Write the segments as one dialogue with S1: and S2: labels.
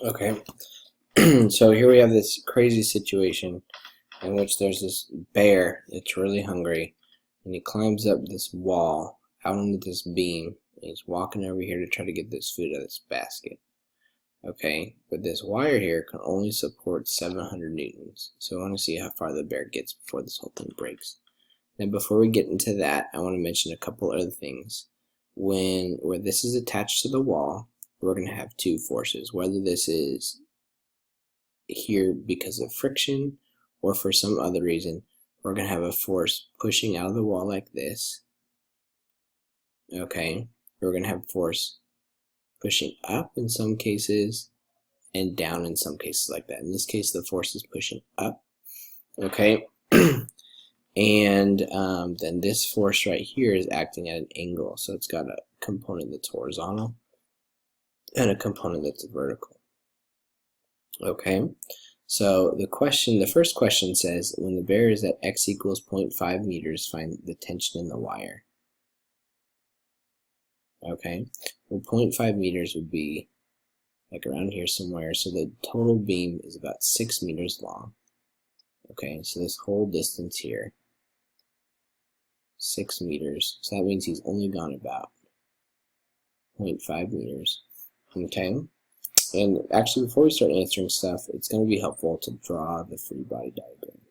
S1: Okay, so here we have this crazy situation in which there's this bear that's really hungry, and he climbs up this wall out into this beam, and he's walking over here to try to get this food out of this basket. Okay, but this wire here can only support 700 newtons, so I want to see how far the bear gets before this whole thing breaks. Now before we get into that, I want to mention a couple other things. Where this is attached to the wall, we're going to have two forces, whether this is here because of friction or for some other reason. We're going to have a force pushing out of the wall like this. Okay, we're going to have force pushing up in some cases and down in some cases like that. In this case, the force is pushing up. Okay, and then this force right here is acting at an angle, so it's got a component that's horizontal and a component that's vertical. Okay, so the first question says, when the bear is at x equals 0.5 meters, find the tension in the wire. Okay, well 0.5 meters would be like around here somewhere, so the total beam is about 6 meters long. Okay, so this whole distance here, 6 meters, so that means he's only gone about 0.5 meters. Okay, and actually before we start answering stuff, it's going to be helpful to draw the free body diagram.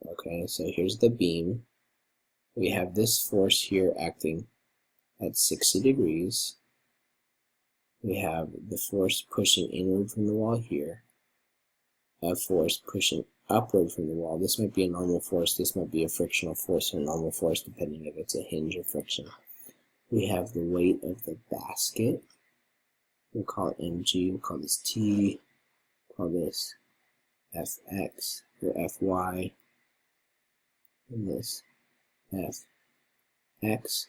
S1: Okay, so here's the beam. We have this force here acting at 60 degrees. We have the force pushing inward from the wall here, a force pushing upward from the wall. This might be a normal force, this might be a frictional force or a normal force depending if it's a hinge or friction. We have the weight of the basket. We'll call it mg, we'll call this t, call this fx or fy, and this fx.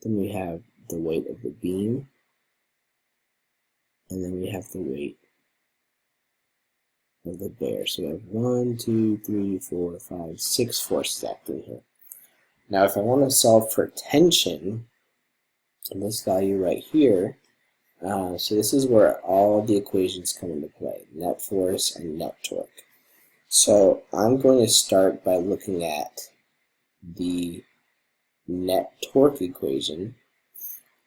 S1: Then we have the weight of the beam, and then we have the weight of the bear. So we have 1, 2, 3, 4, 5, 6 forces acting here. Now if I want to solve for tension, this value right here, so this is where all the equations come into play, net force and net torque. So I'm going to start by looking at the net torque equation,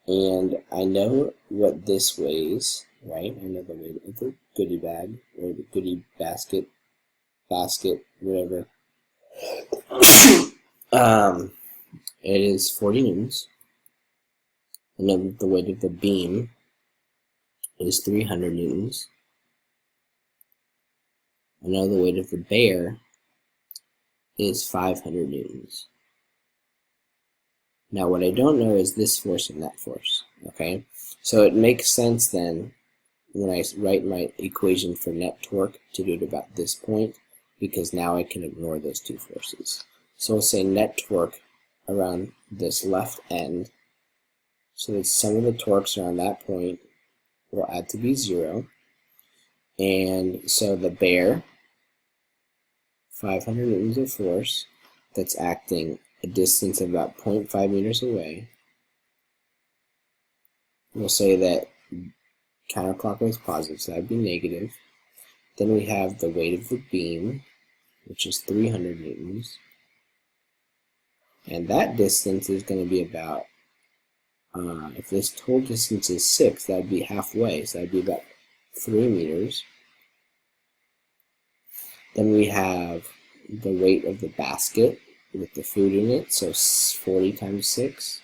S1: and I know what this weighs, right? I know the weight of the goodie bag, or the goodie basket, whatever. It is 40 newtons. I know the weight of the beam is 300 newtons. I know the weight of the bear is 500 newtons. Now what I don't know is this force and that force, okay? So it makes sense then when I write my equation for net torque to do it about this point, because now I can ignore those two forces. So we'll say net torque around this left end, so that some of the torques around that point will add to be 0. And so the bear, 500 newtons of force, that's acting a distance of about 0.5 meters away. We'll say that counterclockwise positive, so that would be negative. Then we have the weight of the beam, which is 300 newtons. And that distance is going to be about, if this total distance is 6, that would be halfway, so that would be about 3 meters. Then we have the weight of the basket with the food in it, so 40 times 6.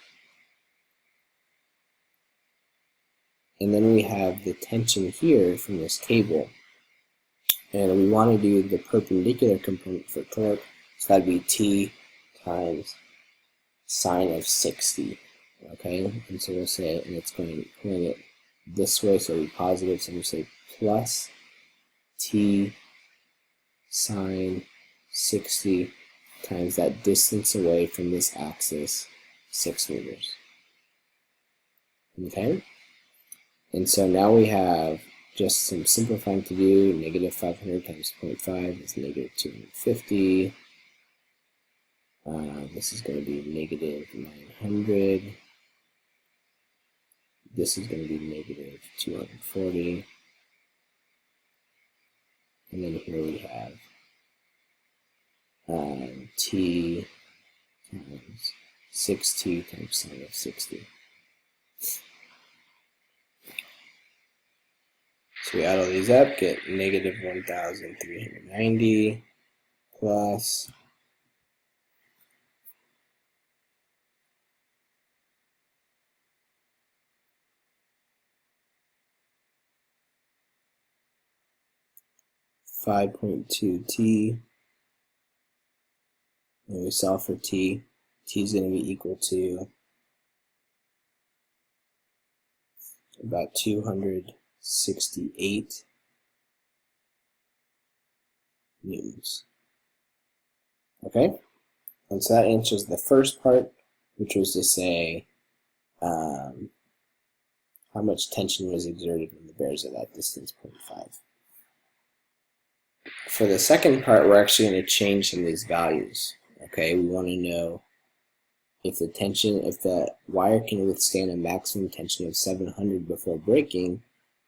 S1: And then we have the tension here from this cable. And we want to do the perpendicular component for torque, so that would be T times sine of 60. Okay, and so we'll say, and it's going to point it this way, so it'll be positive, so we'll say plus T sine 60 times that distance away from this axis, 6 meters. Okay, and so now we have just some simplifying to do. Negative 500 times 0.5 is negative 250. This is going to be negative 900. this is going to be negative 240. And then here we have t times 6t times sine of 60. So we add all these up, get negative 1,390 plus 5.2t, and we solve for t. T is going to be equal to about 268 newtons. Okay, and so that answers the first part, which was to say how much tension was exerted when the bears at that distance, 0.5. For the second part, we're actually going to change some of these values. Okay, we want to know if the wire can withstand a maximum tension of 700 before breaking,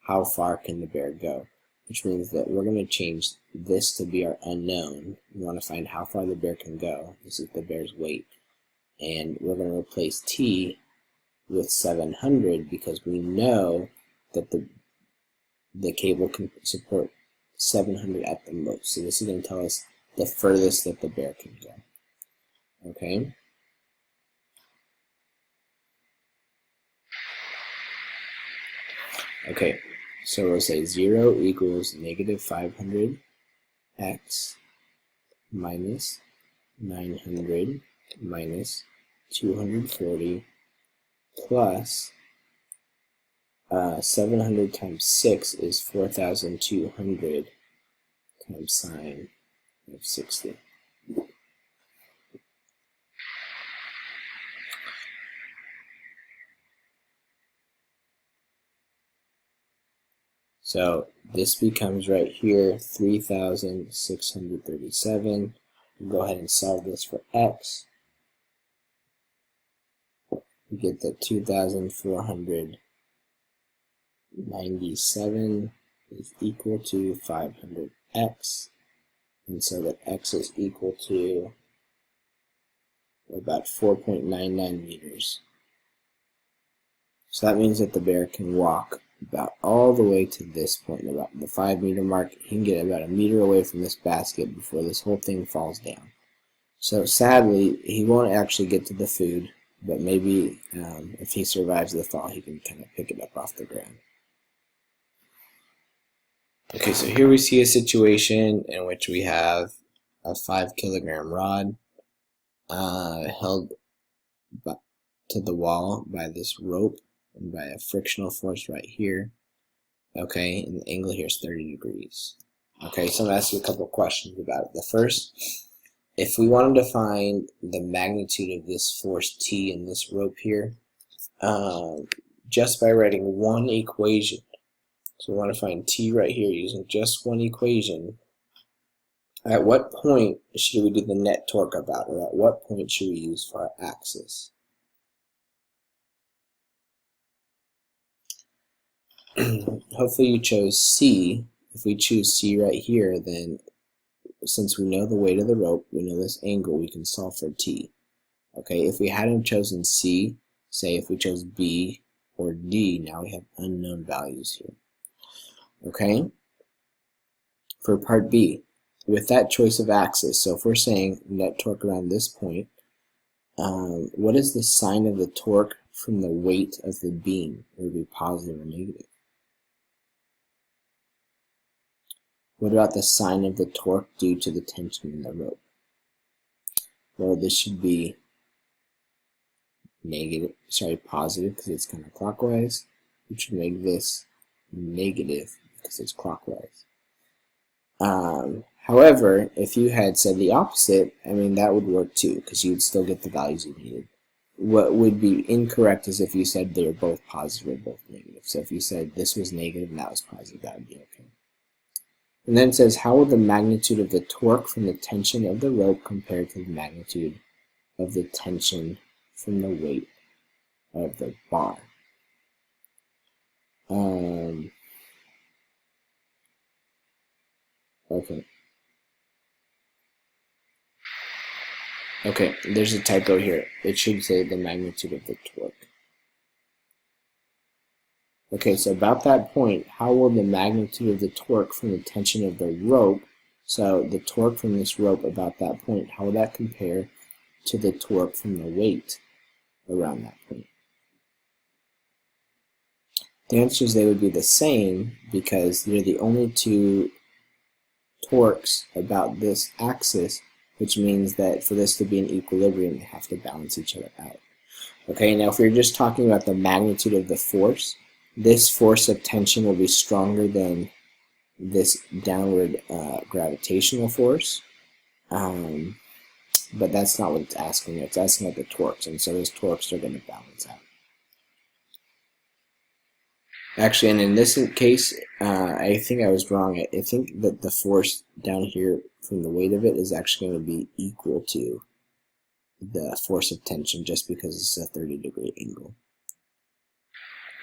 S1: how far can the bear go? Which means that we're going to change this to be our unknown. We want to find how far the bear can go. This is the bear's weight. And we're going to replace T with 700 because we know that the cable can support 700 at the most. So this is going to tell us the furthest that the bear can go. Okay? Okay, so we'll say 0 equals negative 500 x minus 900 minus 240 plus 700 times 6 is 4,200 times sine of 60. So this becomes right here 3,637. We'll go ahead and solve this for x. We get that 2,497 is equal to 500x, and so that x is equal to about 4.99 meters. So that means that the bear can walk about all the way to this point, about the 5-meter mark. He can get about a meter away from this basket before this whole thing falls down. So sadly, he won't actually get to the food, but maybe if he survives the fall, he can kind of pick it up off the ground. Okay, so here we see a situation in which we have a 5-kilogram rod held to the wall by this rope and by a frictional force right here. Okay, and the angle here is 30 degrees. Okay, so I'm going to ask you a couple of questions about it. The first, if we wanted to find the magnitude of this force T in this rope here, just by writing one equation, so we want to find T right here using just one equation, at what point should we do the net torque about, or at what point should we use for our axis? Hopefully you chose C. If we choose C right here, then since we know the weight of the rope, we know this angle, we can solve for T. Okay, if we hadn't chosen C, say if we chose B or D, now we have unknown values here. Okay, for part B, with that choice of axis, so if we're saying net torque around this point, what is the sign of the torque from the weight of the beam? Would it be positive or negative? What about the sign of the torque due to the tension in the rope? Well, this should be positive because it's counterclockwise, which would make this negative because it's clockwise. However, if you had said the opposite, I mean, that would work too, because you would still get the values you needed. What would be incorrect is if you said they were both positive or both negative. So if you said this was negative and that was positive, that would be okay. And then it says, how will the magnitude of the torque from the tension of the rope compare to the magnitude of the tension from the weight of the bar? Okay, there's a typo here. It should say the magnitude of the torque. Okay, so about that point, how will the magnitude of the torque from the tension of the rope, so the torque from this rope about that point, how will that compare to the torque from the weight around that point? The answer is they would be the same because they're the only two torques about this axis, which means that for this to be in equilibrium, they have to balance each other out. Okay, now if we're just talking about the magnitude of the force, this force of tension will be stronger than this downward gravitational force, but that's not what it's asking. It's asking about the torques, and so those torques are going to balance out. Actually, and in this case, I think I was wrong. I think that the force down here from the weight of it is actually going to be equal to the force of tension just because it's a 30-degree angle.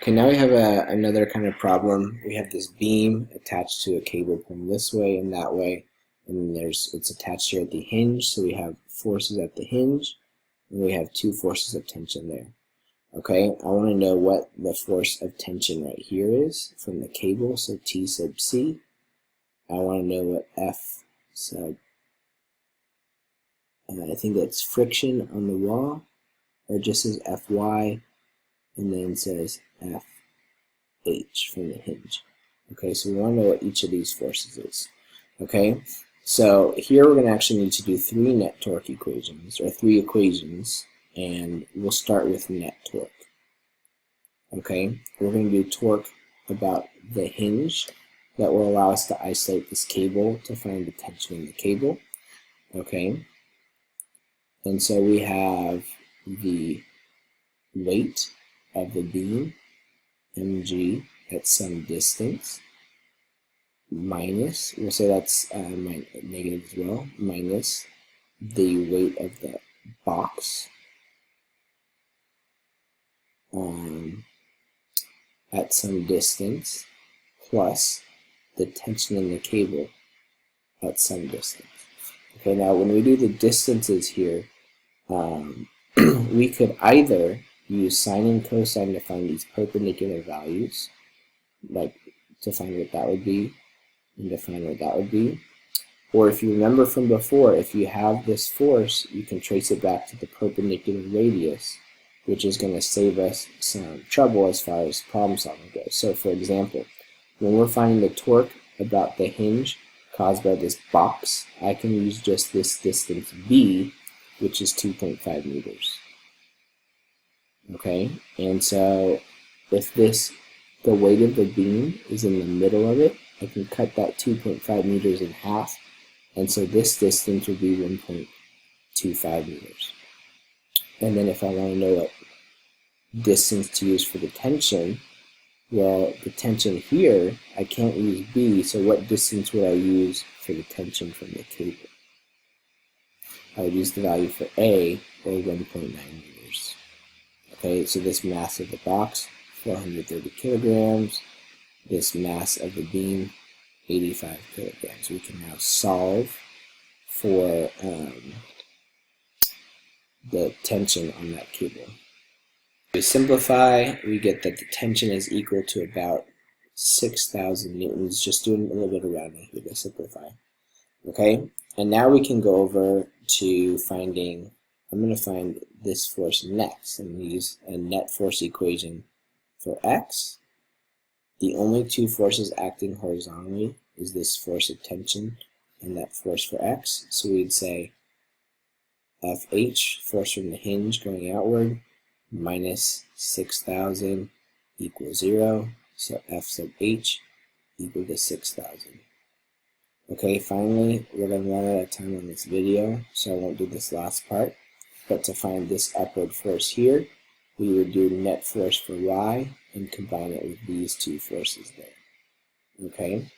S1: Okay, now we have another kind of problem. We have this beam attached to a cable pulling this way and that way, and it's attached here at the hinge, so we have forces at the hinge, and we have two forces of tension there. Okay, I want to know what the force of tension right here is from the cable, so T sub C. I want to know what F sub, I think that's friction on the wall, or just says Fy, and then says FH from the hinge. Okay, so we want to know what each of these forces is. Okay, so here we're going to actually need to do three net torque equations, or three equations, and we'll start with net torque. Okay, we're going to do torque about the hinge that will allow us to isolate this cable to find the tension in the cable. Okay, and so we have the weight of the beam, mg, at some distance, minus, we'll say that's negative as well, minus the weight of the box at some distance, plus the tension in the cable at some distance. Okay, now when we do the distances here, we could either use sine and cosine to find these perpendicular values, like to find what that would be, and to find what that would be. Or if you remember from before, if you have this force, you can trace it back to the perpendicular radius, which is going to save us some trouble as far as problem solving goes. So for example, when we're finding the torque about the hinge caused by this box, I can use just this distance b, which is 2.5 meters. Okay, and so if the weight of the beam is in the middle of it, I can cut that 2.5 meters in half, and so this distance would be 1.25 meters. And then if I want to know what distance to use for the tension, well, the tension here, I can't use B, so what distance would I use for the tension from the cable? I would use the value for A, or 1.9 meters. Okay, so this mass of the box, 430 kilograms, this mass of the beam, 85 kilograms. We can now solve for the tension on that cable. We simplify, we get that the tension is equal to about 6,000 newtons, just doing a little bit of rounding here to simplify. Okay, and now we can go over to finding, I'm going to find this force next, and use a net force equation for X. The only two forces acting horizontally is this force of tension and that force for X, so we'd say FH, force from the hinge going outward, minus 6,000 equals 0, so F sub H equal to 6,000. Okay, finally, we're going to run out of time on this video, so I won't do this last part, but to find this upward force here, we would do net force for Y and combine it with these two forces there. Okay,